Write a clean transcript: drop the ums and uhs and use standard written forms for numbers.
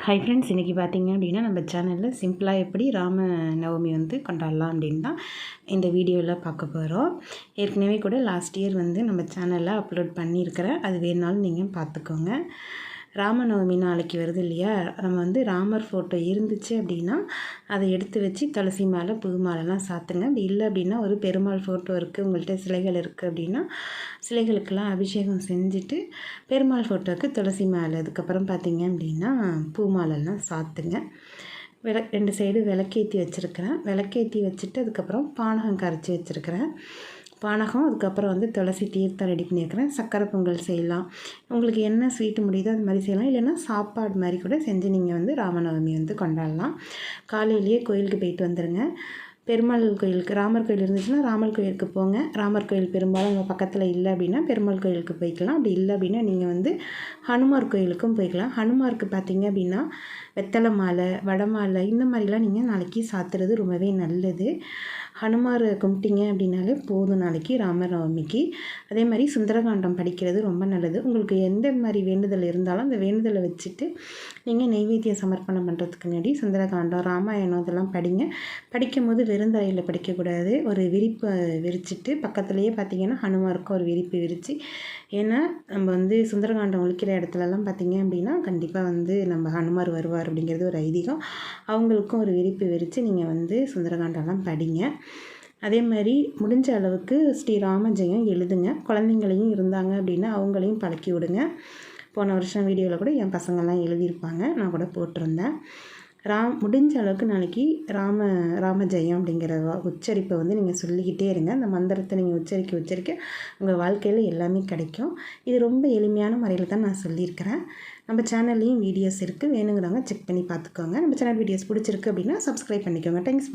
Hi friends, இன்றைக்கி பார்த்திங்க அப்படின்னா நம்ம சேனலில் சிம்பிளாக எப்படி ராம நவமி வந்து கொண்டாடலாம் அப்படின்னு தான் இந்த வீடியோவில் பார்க்க போகிறோம். ஏற்கனவே கூட லாஸ்ட் இயர் வந்து நம்ம சேனலில் அப்லோட் பண்ணியிருக்கிறேன். அது வேணுனாலும் நீங்கள் பார்த்துக்கோங்க. ராமநவமி நாளைக்கு வருது இல்லையா, நம்ம வந்து ராமர் ஃபோட்டோ இருந்துச்சு அப்படின்னா அதை எடுத்து வச்சு துளசி மாலை பூ மாலைலாம் சாத்துங்க. அப்படி இல்லை அப்படின்னா ஒரு பெருமாள் ஃபோட்டோ இருக்குது, உங்கள்கிட்ட சிலைகள் இருக்குது அப்படின்னா சிலைகளுக்கெல்லாம் அபிஷேகம் செஞ்சுட்டு பெருமாள் ஃபோட்டோவுக்கு துளசி மாலை, அதுக்கப்புறம் பார்த்திங்க அப்படின்னா பூ மாலைலாம் சாத்துங்க. 2 சைடு விளக்கேற்றி வச்சுருக்கிறேன். விளக்கேற்றி வச்சுட்டு அதுக்கப்புறம் பானகம் கரைச்சி வச்சுருக்கிறேன். பானகம், அதுக்கப்புறம் வந்து துளசி தீர்த்தம் ரெடி பண்ணியிருக்கிறேன். சக்கரை பொங்கல் செய்யலாம், உங்களுக்கு என்ன ஸ்வீட்டு முடியுதோ அது மாதிரி செய்யலாம். இல்லைன்னா சாப்பாடு மாதிரி கூட செஞ்சு நீங்கள் வந்து ராமநவமி வந்து கொண்டாடலாம். காலையிலேயே கோயிலுக்கு போயிட்டு வந்துடுங்க. பெருமாள் கோயிலுக்கு, ராமர் கோயில் இருந்துச்சுன்னா ராமர் கோயிலுக்கு போங்க. ராமர் கோயில் பெரும்பாலும் உங்கள் பக்கத்தில் இல்லை அப்படின்னா பெருமாள் கோயிலுக்கு போய்க்கலாம். அப்படி இல்லை அப்படின்னா நீங்கள் வந்து ஹனுமார் கோயிலுக்கும் போய்க்கலாம். ஹனுமாருக்கு பார்த்தீங்க அப்படின்னா வெத்தலை மாலை, வடை மாலை இந்த மாதிரிலாம் நீங்கள் நாளைக்கு சாத்துறது ரொம்பவே நல்லது. ஹனுமார் கும்பிட்டிங்க அப்படின்னாலே போதும் நாளைக்கு ராமநவமிக்கு. அதே மாதிரி சுந்தரகாண்டம் படிக்கிறது ரொம்ப நல்லது. உங்களுக்கு எந்த மாதிரி வேண்டுதல் இருந்தாலும் அந்த வேண்டுதலை வச்சுட்டு நீங்கள் நெய்வேத்தியம் சமர்ப்பணம் பண்ணுறதுக்கு முன்னாடி சுந்தரகாண்டம், ராமாயணம் இதெல்லாம் படிங்க. படிக்கும் போது வெறுந்தரையில் படிக்கக்கூடாது. ஒரு விரிப்பை விரிச்சிட்டு பக்கத்துலேயே பார்த்திங்கன்னா ஹனுமாருக்கும் ஒரு விரிப்பு விரித்து, ஏன்னா நம்ம வந்து சுந்தரகாண்டம் ஒழிக்கிற இடத்துலலாம் பார்த்திங்க அப்படின்னா கண்டிப்பாக வந்து நம்ம ஹனுமார் வருவார் அப்படிங்கிறது ஒரு ஐதீகம். அவங்களுக்கும் ஒரு விரிப்பு விரித்து நீங்கள் வந்து சுந்தரகாண்டம்லாம் படிங்க. அதே மாதிரி முடிஞ்ச அளவுக்கு ஸ்ரீராம ஜெயம் எழுதுங்க. குழந்தைங்களையும் இருந்தாங்க அப்படின்னா அவங்களையும் பழக்கி விடுங்க. போன வருஷம் வீடியோவில் கூட என் பசங்கள்லாம் எழுதியிருப்பாங்க, நான் கூட போட்டிருந்தேன். முடிஞ்ச அளவுக்கு நாளைக்கு ராம ஜெயம் அப்படிங்கிற உச்சரிப்பை வந்து நீங்கள் சொல்லிக்கிட்டே இருங்க. அந்த மந்திரத்தை நீங்கள் உச்சரிக்க உங்கள் வாழ்க்கையில் எல்லாமே கிடைக்கும். இது ரொம்ப எளிமையான முறையில் தான் நான் சொல்லியிருக்கிறேன். நம்ம சேனல்லையும் வீடியோஸ் இருக்குது, வேணுங்கிறவங்க செக் பண்ணி பார்த்துக்கோங்க. நம்ம சேனல் வீடியோஸ் பிடிச்சிருக்கு அப்படின்னா சப்ஸ்கிரைப் பண்ணிக்கோங்க. தேங்க்ஸ்.